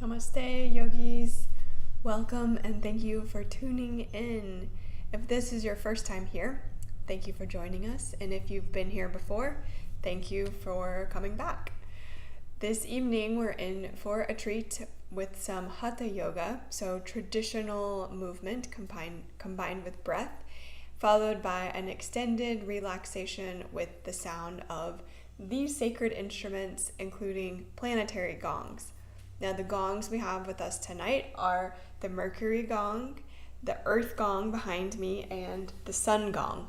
Namaste, yogis. Welcome and thank you for tuning in. If this is your first time here, thank you for joining us. And if you've been here before, thank you for coming back. This evening, we're in for a treat with some hatha yoga, so traditional movement combined with breath, followed by an extended relaxation with the sound of these sacred instruments, including planetary gongs. Now, the gongs we have with us tonight are the Mercury gong, the Earth gong behind me, and the Sun gong.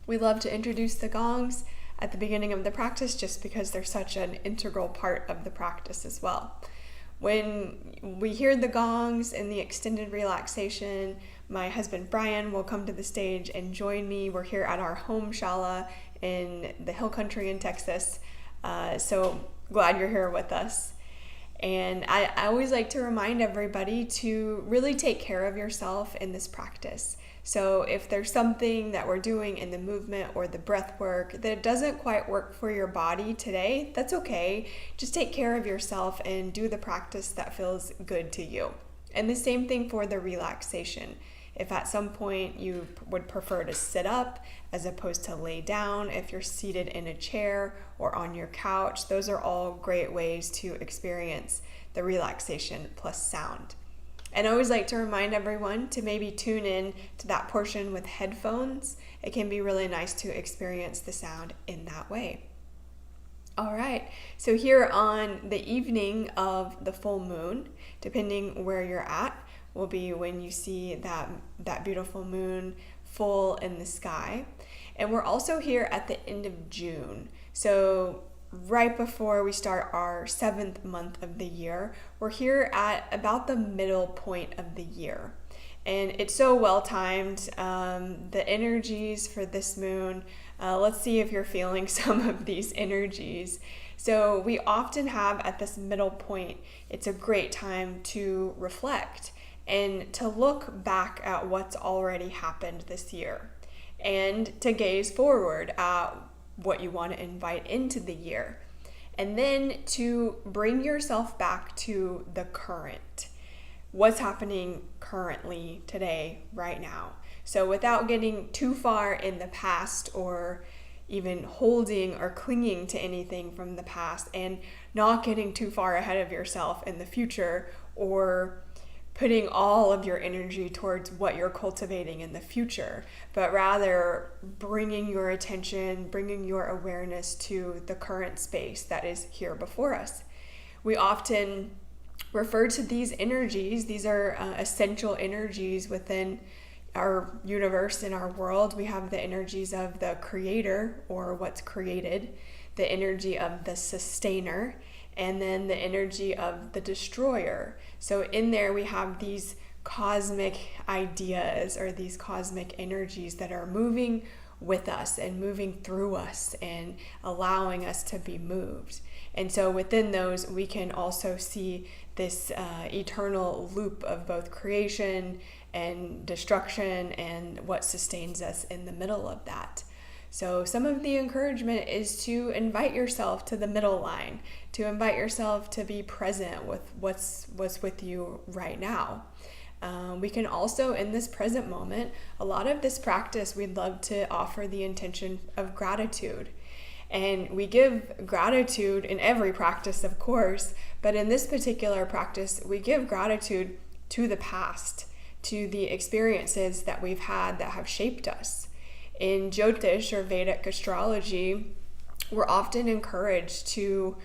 We love to introduce the gongs at the beginning of the practice just because they're such an integral part of the practice as well. When we hear the gongs in the extended relaxation, my husband Brian will come to the stage and join me. We're here at our home shala in the hill country in Texas. So glad you're here with us. And I always like to remind everybody to really take care of yourself in this practice. So if there's something that we're doing in the movement or the breath work that doesn't quite work for your body today, that's okay. Just take care of yourself and do the practice that feels good to you. And the same thing for the relaxation. If at some point you would prefer to sit up as opposed to lay down, if you're seated in a chair or on your couch, those are all great ways to experience the relaxation plus sound. And I always like to remind everyone to maybe tune in to that portion with headphones. It can be really nice to experience the sound in that way. All right, so here on the evening of the full moon, depending where you're at, will be when you see that beautiful moon full in the sky. And we're also here at the end of June. So right before we start our 7th month of the year, we're here at about the middle point of the year. And it's so well timed. The energies for this moon, let's see if you're feeling some of these energies. So we often have at this middle point, it's a great time to reflect and to look back at what's already happened this year and to gaze forward at what you want to invite into the year. And then to bring yourself back to the current. What's happening currently, today, right now. So without getting too far in the past or even holding or clinging to anything from the past, and not getting too far ahead of yourself in the future or putting all of your energy towards what you're cultivating in the future, but rather bringing your attention, bringing your awareness to the current space that is here before us. We often refer to these energies, these are essential energies within our universe, in our world. We have the energies of the creator or what's created, the energy of the sustainer, and then the energy of the destroyer. So in there we have these cosmic ideas or these cosmic energies that are moving with us and moving through us and allowing us to be moved. And so within those, we can also see this eternal loop of both creation and destruction and what sustains us in the middle of that. So some of the encouragement is to invite yourself to the middle line, to invite yourself to be present with what's with you right now. We can also, in this present moment, a lot of this practice, we'd love to offer the intention of gratitude. And we give gratitude in every practice, of course, but in this particular practice, we give gratitude to the past, to the experiences that we've had that have shaped us. In Jyotish or Vedic astrology, we're often encouraged to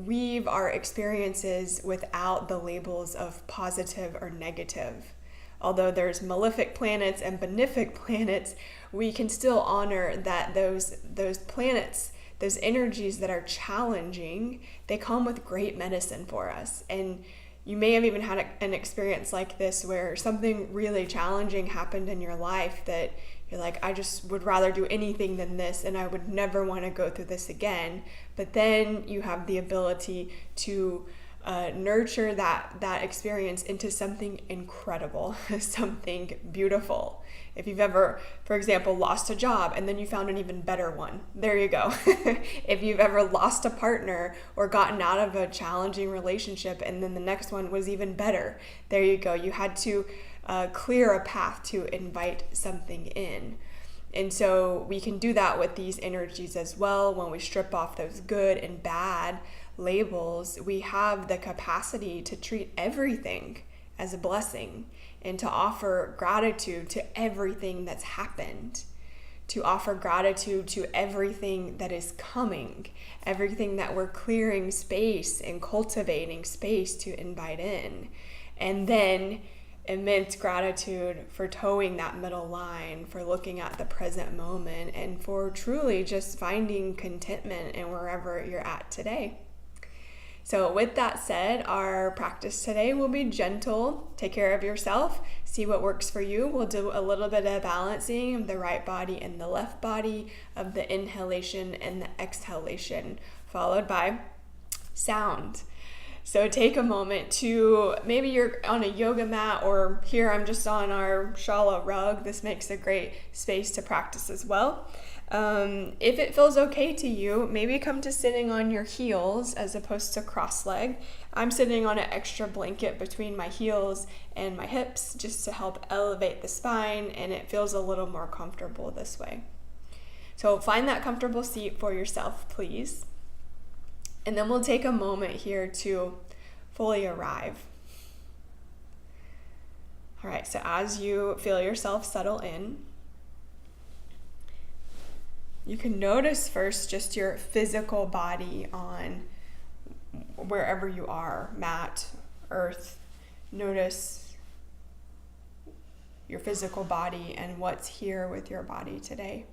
weave our experiences without the labels of positive or negative. Although there's malefic planets and benefic planets, we can still honor that those planets, those energies that are challenging, they come with great medicine for us. And you may have even had an experience like this where something really challenging happened in your life that you're like, I just would rather do anything than this and I would never want to go through this again. But then you have the ability to nurture that experience into something incredible, something beautiful. If you've ever, for example, lost a job and then you found an even better one, there you go. If you've ever lost a partner or gotten out of a challenging relationship and then the next one was even better, there you go. You had to clear a path to invite something in. And so we can do that with these energies as well. When we strip off those good and bad labels, we have the capacity to treat everything as a blessing and to offer gratitude to everything that's happened, to offer gratitude to everything that is coming, everything that we're clearing space and cultivating space to invite in. And then immense gratitude for towing that middle line, for looking at the present moment, and for truly just finding contentment in wherever you're at today. So with that said, our practice today will be gentle. Take care of yourself. See what works for you. We'll do a little bit of balancing of the right body and the left body, of the inhalation and the exhalation, followed by sound. So take a moment to, maybe you're on a yoga mat, or here I'm just on our shala rug. This makes a great space to practice as well. If it feels okay to you, maybe come to sitting on your heels as opposed to cross-leg. I'm sitting on an extra blanket between my heels and my hips just to help elevate the spine, and it feels a little more comfortable this way. So find that comfortable seat for yourself, please. And then we'll take a moment here to fully arrive. All right, so as you feel yourself settle in, you can notice first just your physical body on wherever you are, mat, earth. Notice your physical body and what's here with your body today.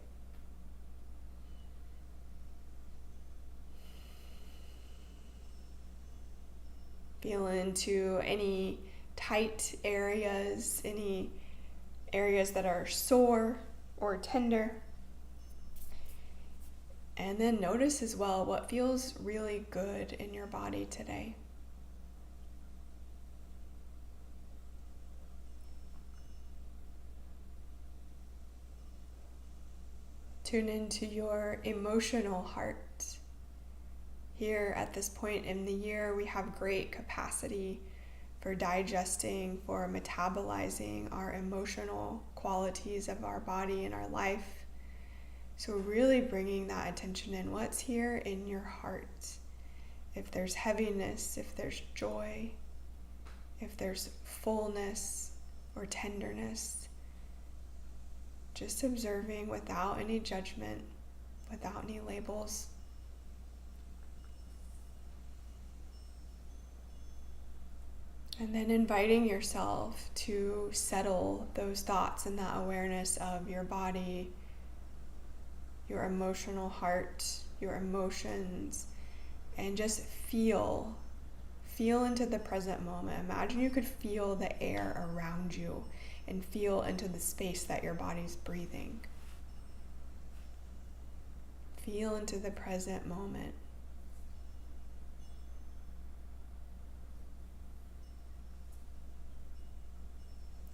Feel into any tight areas, any areas that are sore or tender. And then notice as well what feels really good in your body today. Tune into your emotional heart. Here at this point in the year, we have great capacity for digesting, for metabolizing our emotional qualities of our body and our life. So really bringing that attention in. What's here in your heart? If there's heaviness, if there's joy, if there's fullness or tenderness, just observing without any judgment, without any labels. And then inviting yourself to settle those thoughts and that awareness of your body, your emotional heart, your emotions, and just feel into the present moment. Imagine you could feel the air around you and feel into the space that your body's breathing. Feel into the present moment.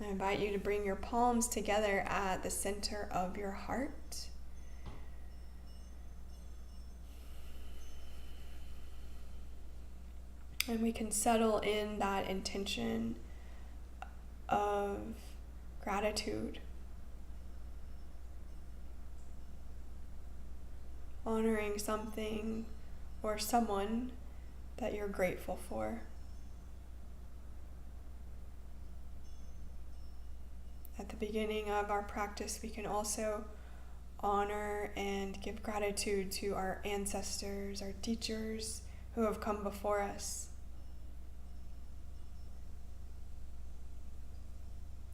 I invite you to bring your palms together at the center of your heart. And we can settle in that intention of gratitude, honoring something or someone that you're grateful for. At the beginning of our practice, we can also honor and give gratitude to our ancestors, our teachers who have come before us.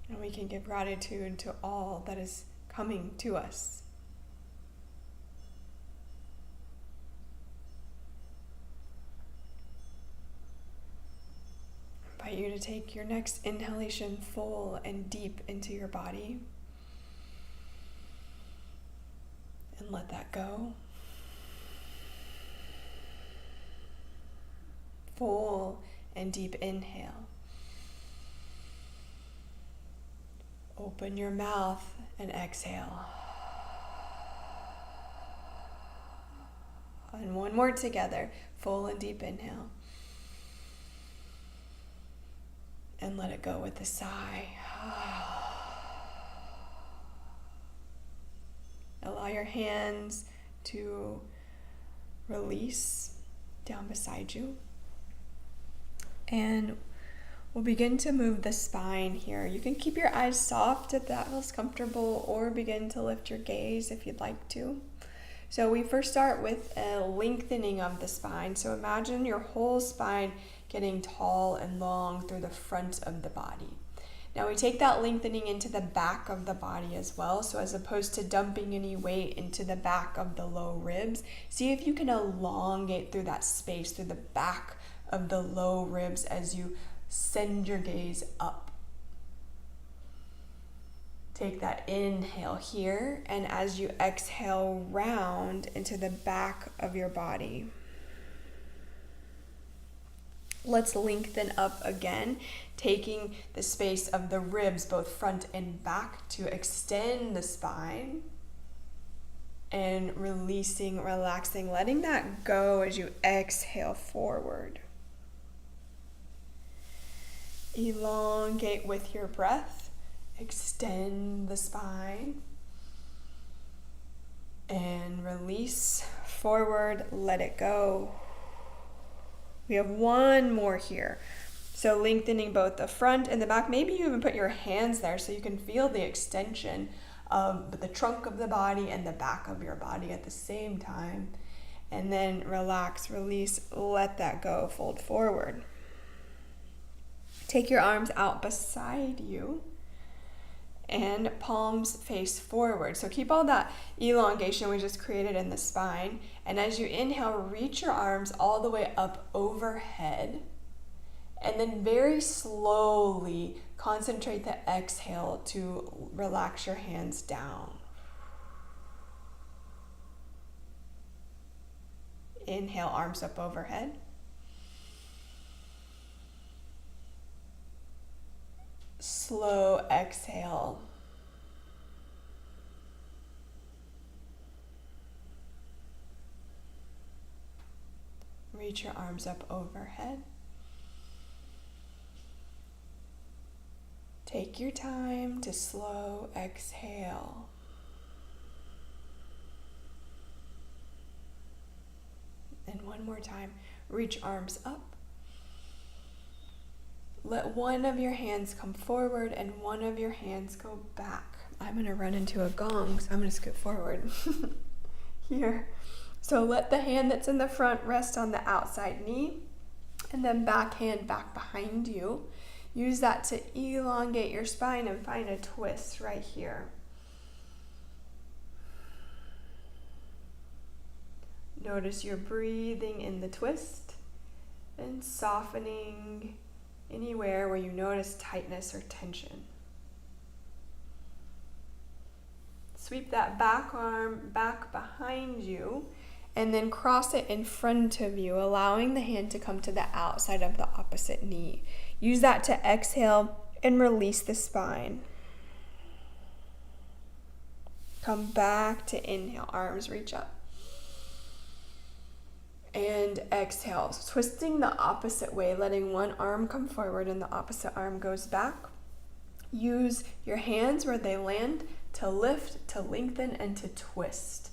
And we can give gratitude to all that is coming to us. I invite you to take your next inhalation full and deep into your body. And let that go. Full and deep inhale. Open your mouth and exhale. And one more together. Full and deep inhale. And let it go with a sigh. Allow your hands to release down beside you. And we'll begin to move the spine here. You can keep your eyes soft if that feels comfortable, or begin to lift your gaze if you'd like to. So we first start with a lengthening of the spine. So imagine your whole spine getting tall and long through the front of the body. Now we take that lengthening into the back of the body as well. So as opposed to dumping any weight into the back of the low ribs, see if you can elongate through that space, through the back of the low ribs as you send your gaze up. Take that inhale here, and as you exhale, round into the back of your body. Let's lengthen up again, taking the space of the ribs, both front and back, to extend the spine. And releasing, relaxing, letting that go as you exhale forward. Elongate with your breath. Extend the spine. And release forward, let it go. We have one more here. So lengthening both the front and the back. Maybe you even put your hands there so you can feel the extension of the trunk of the body and the back of your body at the same time. And then relax, release, let that go, fold forward. Take your arms out beside you and palms face forward. So keep all that elongation we just created in the spine. And as you inhale, reach your arms all the way up overhead. And then very slowly concentrate the exhale to relax your hands down. Inhale, arms up overhead. Slow exhale. Reach your arms up overhead. Take your time to slow exhale. And one more time, reach arms up. Let one of your hands come forward and one of your hands go back. I'm going to run into a gong, so I'm going to scoot forward here. So let the hand that's in the front rest on the outside knee, and then back hand back behind you. Use that to elongate your spine and find a twist right here. Notice you're breathing in the twist and softening anywhere where you notice tightness or tension. Sweep that back arm back behind you and then cross it in front of you, allowing the hand to come to the outside of the opposite knee. Use that to exhale and release the spine. Come back to inhale, arms reach up. And exhale, twisting the opposite way, letting one arm come forward and the opposite arm goes back. Use your hands where they land to lift, to lengthen, and to twist.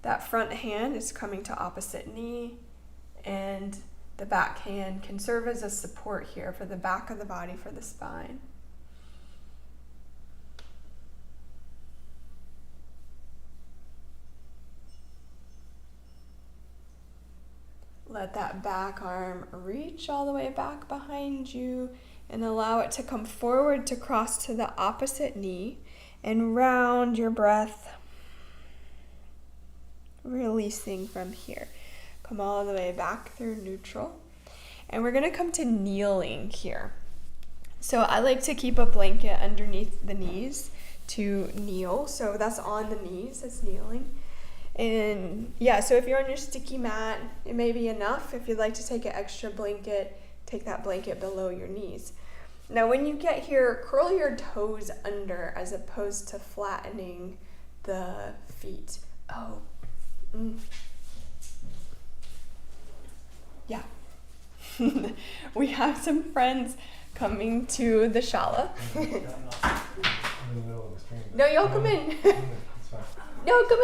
That front hand is coming to opposite knee, and the back hand can serve as a support here for the back of the body, for the spine. Let that back arm reach all the way back behind you and allow it to come forward to cross to the opposite knee and round your breath, releasing from here. Come all the way back through neutral. And we're going to come to kneeling here. So I like to keep a blanket underneath the knees to kneel. So that's on the knees, that's kneeling. And yeah, so if you're on your sticky mat, it may be enough. If you'd like to take an extra blanket, take that blanket below your knees. Now when you get here, curl your toes under as opposed to flattening the feet. Oh, yeah. We have some friends coming to the shala. No, y'all come in. No, come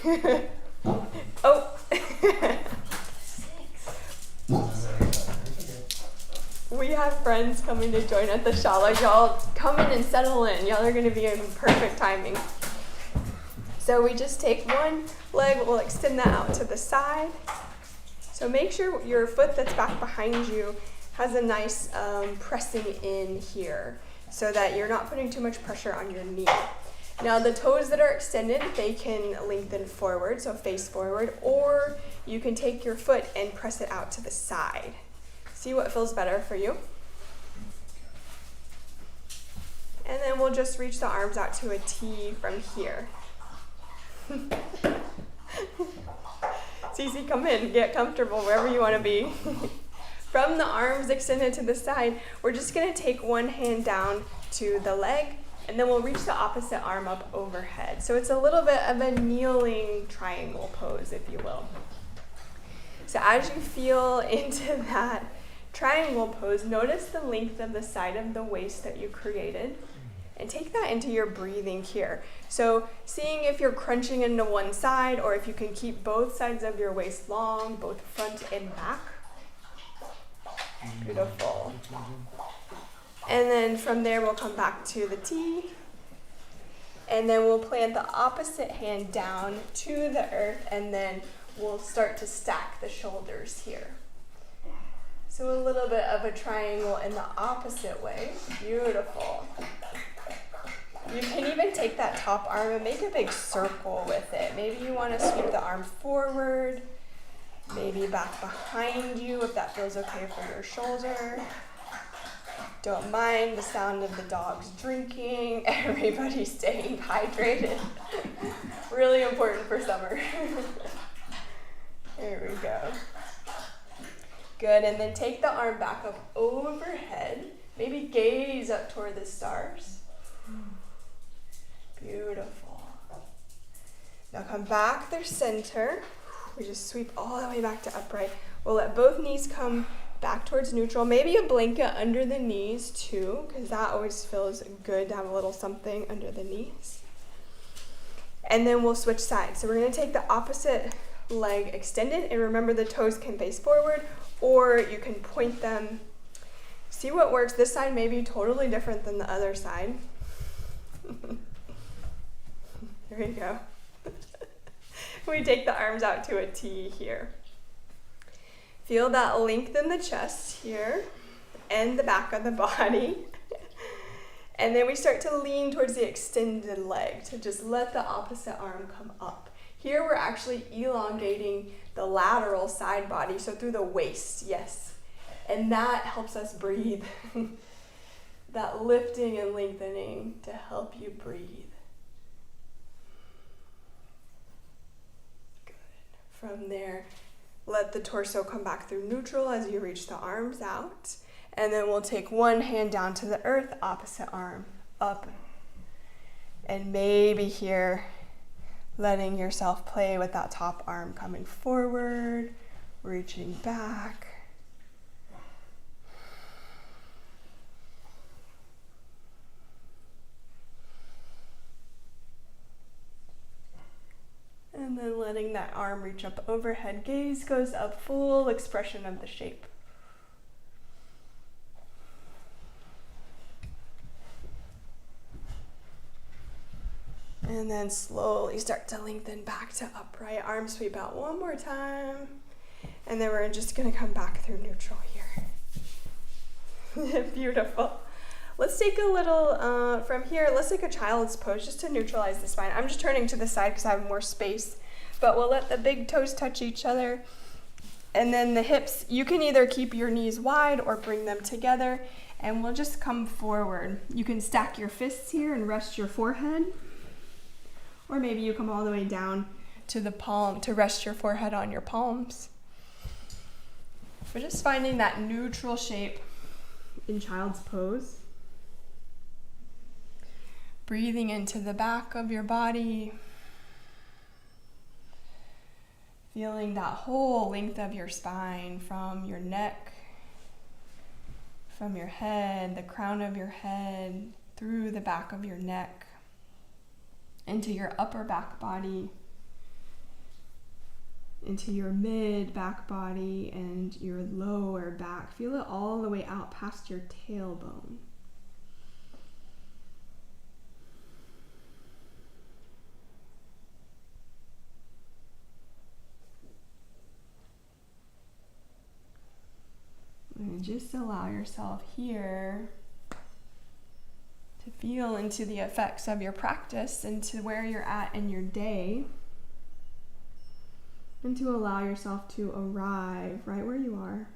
in. Oh. We have friends coming to join at the shala. Y'all come in and settle in. Y'all are going to be in perfect timing. So we just take one leg, we'll extend that out to the side. So make sure your foot that's back behind you has a nice pressing in here so that you're not putting too much pressure on your knee. Now the toes that are extended, they can lengthen forward, so face forward, or you can take your foot and press it out to the side. See what feels better for you. And then we'll just reach the arms out to a T from here. Cece, come in, get comfortable wherever you want to be. From the arms extended to the side, we're just going to take one hand down to the leg, and then we'll reach the opposite arm up overhead. So it's a little bit of a kneeling triangle pose, if you will. So as you feel into that triangle pose, notice the length of the side of the waist that you created, and take that into your breathing here. So seeing if you're crunching into one side, or if you can keep both sides of your waist long, both front and back. Beautiful. And then from there we'll come back to the T, and then we'll plant the opposite hand down to the earth, and then we'll start to stack the shoulders here. So a little bit of a triangle in the opposite way. Beautiful. You can even take that top arm and make a big circle with it. Maybe you want to sweep the arm forward, maybe back behind you if that feels okay for your shoulder. Don't mind the sound of the dogs drinking, everybody staying hydrated. Really important for summer. There we go. Good, and then take the arm back up overhead. Maybe gaze up toward the stars. Beautiful. Now come back through center. We just sweep all the way back to upright. We'll let both knees come back towards neutral. Maybe a blanket under the knees too, because that always feels good to have a little something under the knees. And then we'll switch sides. So we're going to take the opposite leg extended, and remember the toes can face forward, or you can point them. See what works. This side may be totally different than the other side. There you go. We take the arms out to a T here. Feel that length in the chest here and the back of the body. And then we start to lean towards the extended leg to just let the opposite arm come up. Here we're actually elongating the lateral side body, so through the waist, yes. And that helps us breathe. That lifting and lengthening to help you breathe. Good. From there, let the torso come back through neutral as you reach the arms out. And then we'll take one hand down to the earth, opposite arm up. And maybe here, letting yourself play with that top arm coming forward, reaching back. And then letting that arm reach up overhead, gaze goes up, full expression of the shape. And then slowly start to lengthen back to upright. Arm sweep out one more time. And then we're just gonna come back through neutral here. Beautiful. Let's take a little, from here, let's take a child's pose just to neutralize the spine. I'm just turning to the side because I have more space. But we'll let the big toes touch each other. And then the hips, you can either keep your knees wide or bring them together. And we'll just come forward. You can stack your fists here and rest your forehead. Or maybe you come all the way down to the palm to rest your forehead on your palms. We're just finding that neutral shape in child's pose. Breathing into the back of your body. Feeling that whole length of your spine from your neck, from your head, the crown of your head, through the back of your neck, into your upper back body, into your mid back body and your lower back. Feel it all the way out past your tailbone. And just allow yourself here to feel into the effects of your practice, into where you're at in your day, and to allow yourself to arrive right where you are.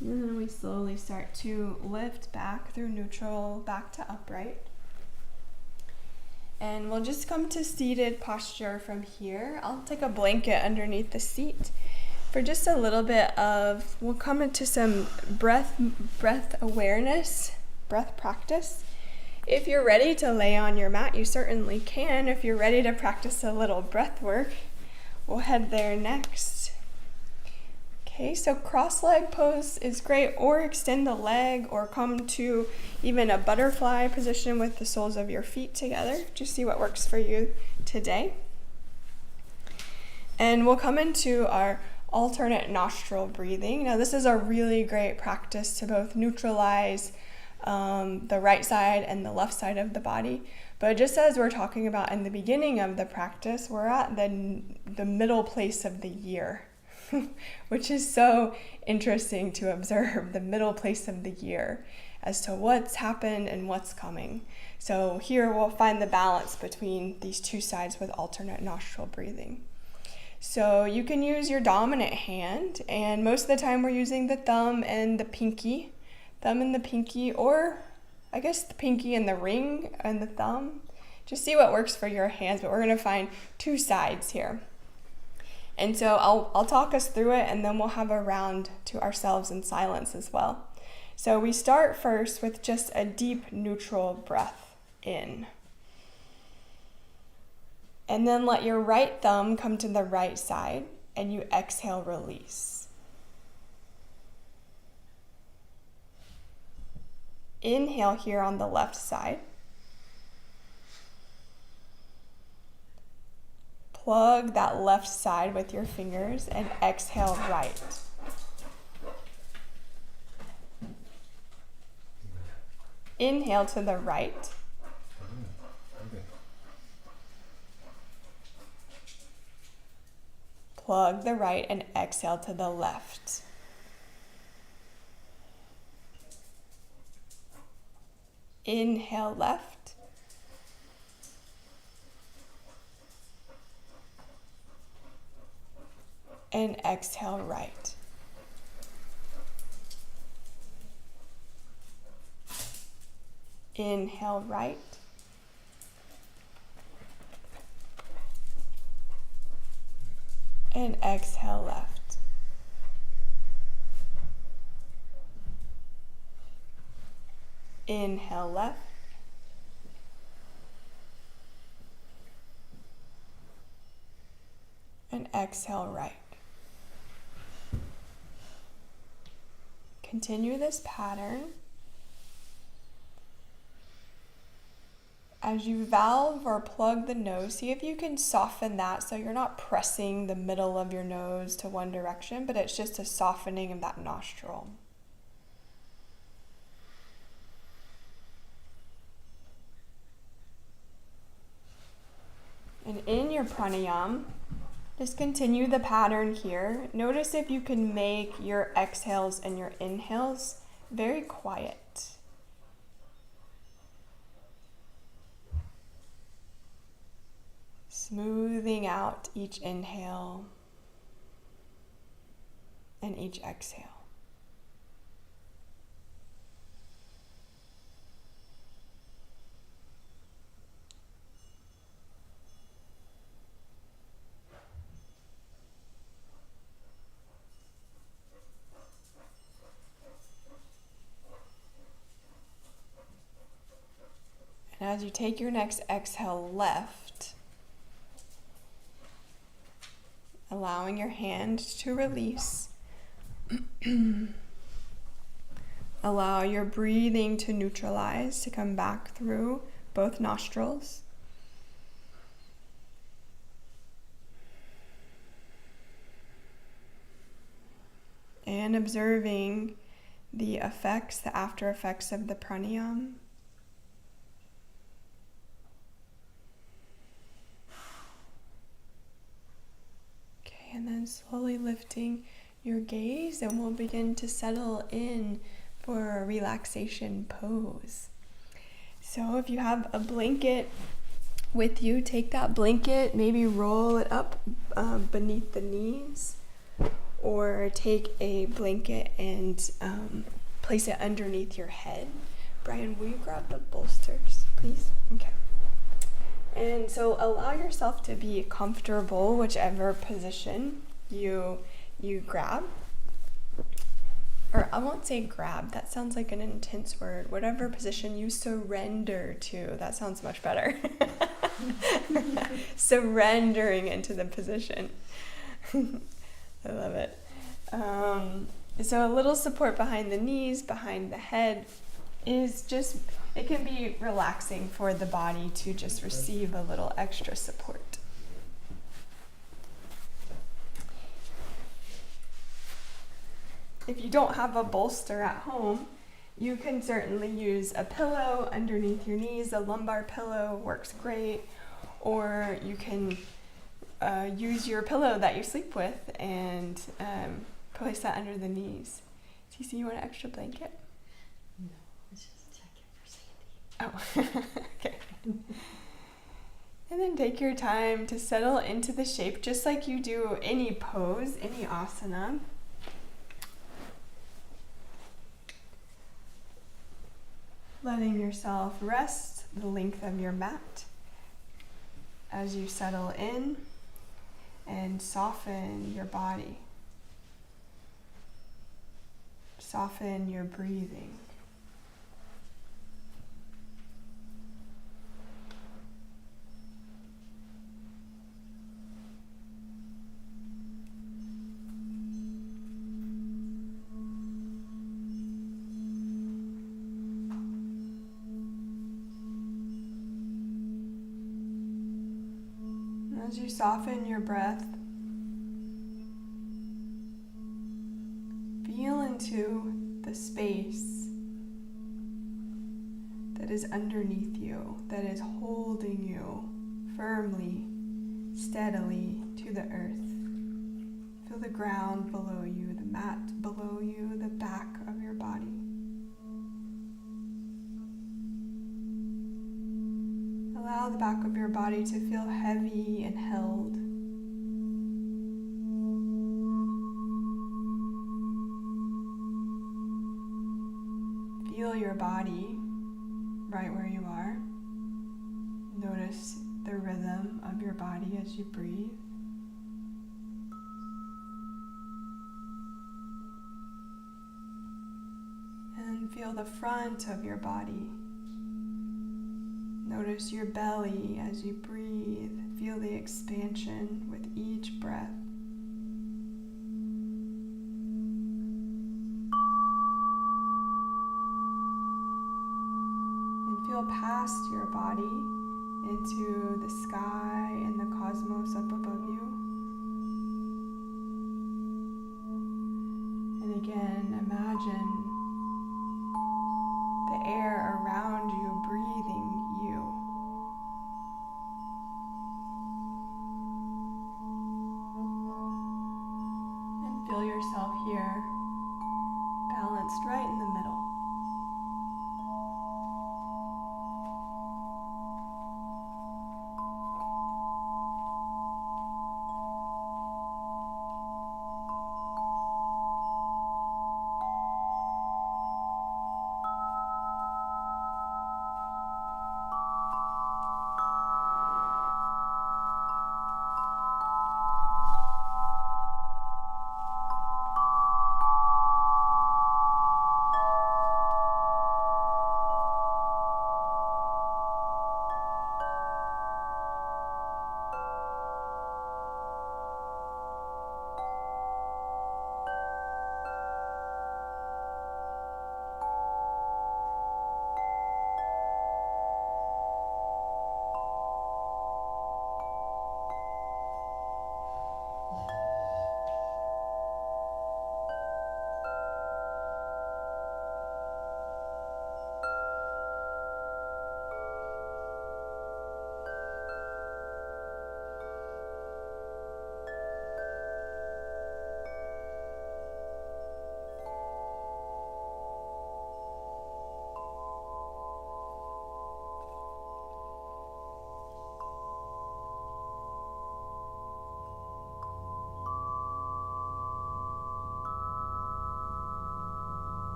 And then we slowly start to lift back through neutral, back to upright. And we'll just come to seated posture from here. I'll take a blanket underneath the seat for just a little bit of, we'll come into some breath awareness, breath practice. If you're ready to lay on your mat, you certainly can. If you're ready to practice a little breath work, we'll head there next. Okay, so cross-leg pose is great, or extend the leg, or come to even a butterfly position with the soles of your feet together. Just see what works for you today. And we'll come into our alternate nostril breathing. Now this is a really great practice to both neutralize the right side and the left side of the body. But just as we're talking about in the beginning of the practice, we're at the middle place of the year. Which is so interesting to observe, the middle place of the year as to what's happened and what's coming. So here we'll find the balance between these two sides with alternate nostril breathing. So you can use your dominant hand, and most of the time we're using the thumb and the pinky, or I guess the pinky and the ring and the thumb. Just see what works for your hands, but we're going to find two sides here. And so I'll talk us through it, and then we'll have a round to ourselves in silence as well. So we start first with just a deep neutral breath in. And then let your right thumb come to the right side, and you exhale, release. Inhale here on the left side. Plug that left side with your fingers and exhale right. Inhale to the right. Plug the right and exhale to the left. Inhale left. And exhale right. Inhale right. And exhale left. Inhale left. And exhale right. Continue this pattern. As you valve or plug the nose, see if you can soften that so you're not pressing the middle of your nose to one direction, but it's just a softening of that nostril. And in your pranayama, just continue the pattern here. Notice if you can make your exhales and your inhales very quiet. Smoothing out each inhale and each exhale. And as you take your next exhale left, allowing your hand to release, allow your breathing to neutralize, to come back through both nostrils. And observing the effects, the after effects of the pranayama. And then slowly lifting your gaze, and we'll begin to settle in for a relaxation pose. So if you have a blanket with you, take that blanket, maybe roll it up beneath the knees, or take a blanket and place it underneath your head. Brian, will you grab the bolsters, please? Okay. And so allow yourself to be comfortable, whichever position you grab. Or I won't say grab, that sounds like an intense word. Whatever position you surrender to, that sounds much better. Surrendering into the position. I love it. So a little support behind the knees, behind the head is just, it can be relaxing for the body to just receive a little extra support. If you don't have a bolster at home, you can certainly use a pillow underneath your knees. A lumbar pillow works great. Or you can use your pillow that you sleep with and place that under the knees. Cece, you want an extra blanket? No, let's just check it for Sandy. Oh, okay. And then take your time to settle into the shape just like you do any pose, any asana. Letting yourself rest the length of your mat as you settle in and soften your body. Soften your breathing. As you soften your breath, feel into the space that is underneath you, that is holding you firmly, steadily to the earth. Feel the ground below you, the mat below you, the back of your body. Allow the back of your body to feel heavy and held. Feel your body right where you are. Notice the rhythm of your body as you breathe. And feel the front of your body. Notice your belly as you breathe. Feel the expansion with each breath. And feel past your body into the sky and the cosmos up above you. And again, imagine the air around you breathing you. And feel yourself here, balanced right in the middle.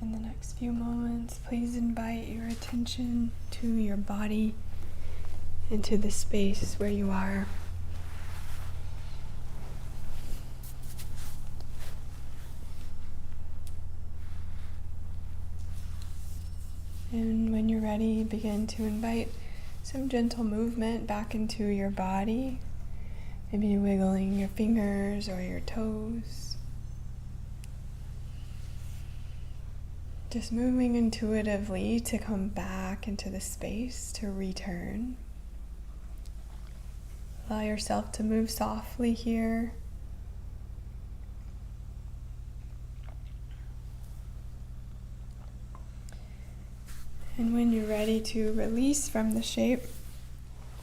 In the next few moments, please invite your attention to your body and to the space where you are. And when you're ready, begin to invite some gentle movement back into your body. Maybe wiggling your fingers or your toes. Just moving intuitively to come back into the space, to return. Allow yourself to move softly here. And when you're ready to release from the shape,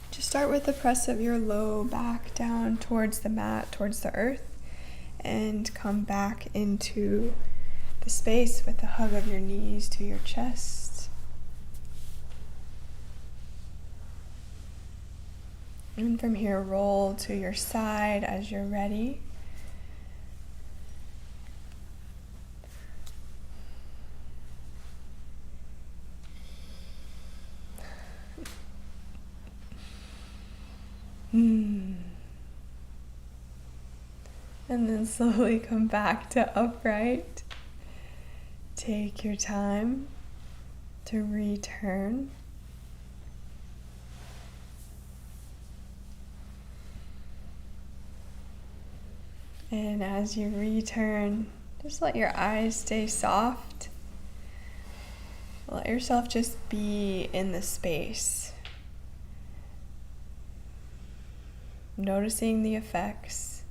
just start with the press of your low back down towards the mat, towards the earth, and come back into the space with the hug of your knees to your chest. And from here, roll to your side as you're ready. And then slowly come back to upright. Take your time to return. And as you return, just let your eyes stay soft. Let yourself just be in the space. Noticing the effects.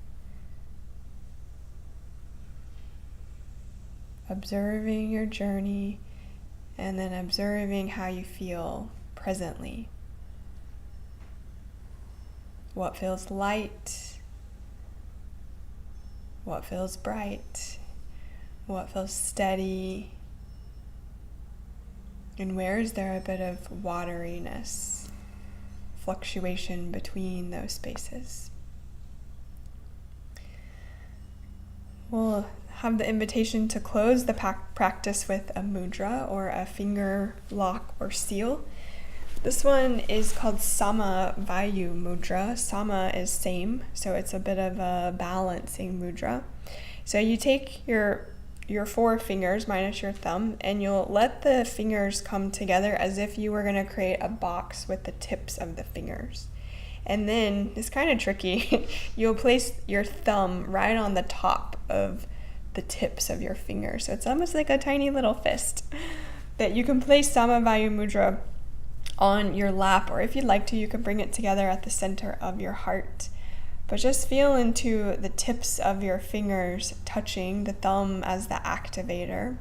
Observing your journey, and then observing how you feel presently. What feels light? What feels bright? What feels steady? And where is there a bit of wateriness, fluctuation between those spaces? We'll have the invitation to close the practice with a mudra or a finger lock or seal. This one is called Sama Vayu Mudra. Sama is same, so it's a bit of a balancing mudra. So you take your 4 fingers minus your thumb, and you'll let the fingers come together as if you were going to create a box with the tips of the fingers. And then, it's kind of tricky, you'll place your thumb right on the top of the tips of your fingers. So it's almost like a tiny little fist that you can place Sama Vayu Mudra on your lap, or if you'd like to, you can bring it together at the center of your heart. But just feel into the tips of your fingers touching, the thumb as the activator,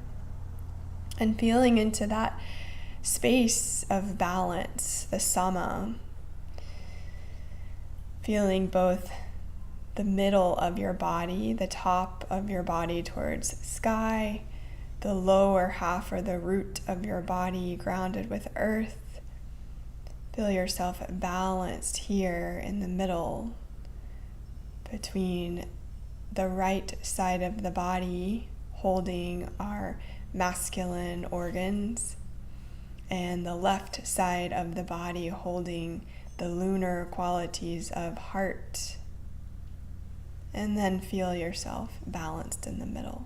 and feeling into that space of balance, the Sama. Feeling both the middle of your body, the top of your body towards sky, the lower half or the root of your body grounded with earth. Feel yourself balanced here in the middle between the right side of the body holding our masculine organs and the left side of the body holding the lunar qualities of heart. And then feel yourself balanced in the middle.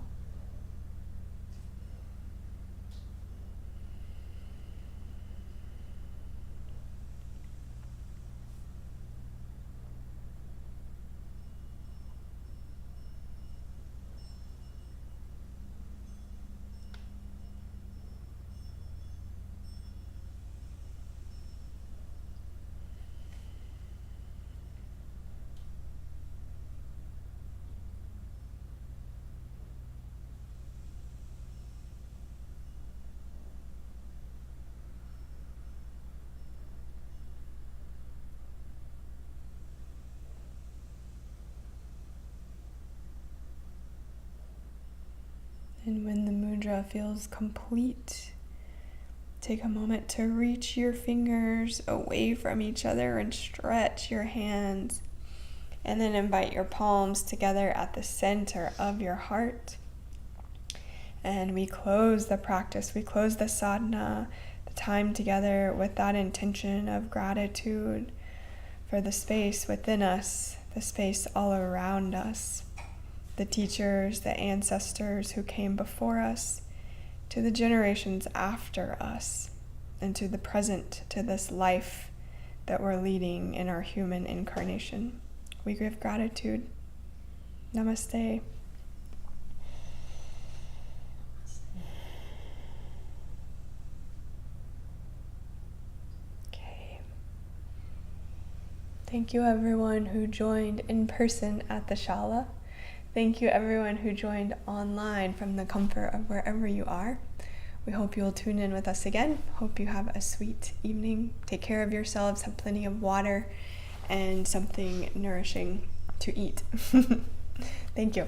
And when the mudra feels complete, take a moment to reach your fingers away from each other and stretch your hands. And then invite your palms together at the center of your heart. And we close the practice, we close the sadhana, the time together, with that intention of gratitude for the space within us, the space all around us, the teachers, the ancestors who came before us, to the generations after us, and to the present, to this life that we're leading in our human incarnation. We give gratitude. Namaste. Okay. Thank you everyone who joined in person at the Shala. Thank you everyone who joined online from the comfort of wherever you are. We hope you'll tune in with us again. Hope you have a sweet evening. Take care of yourselves, have plenty of water and something nourishing to eat. Thank you.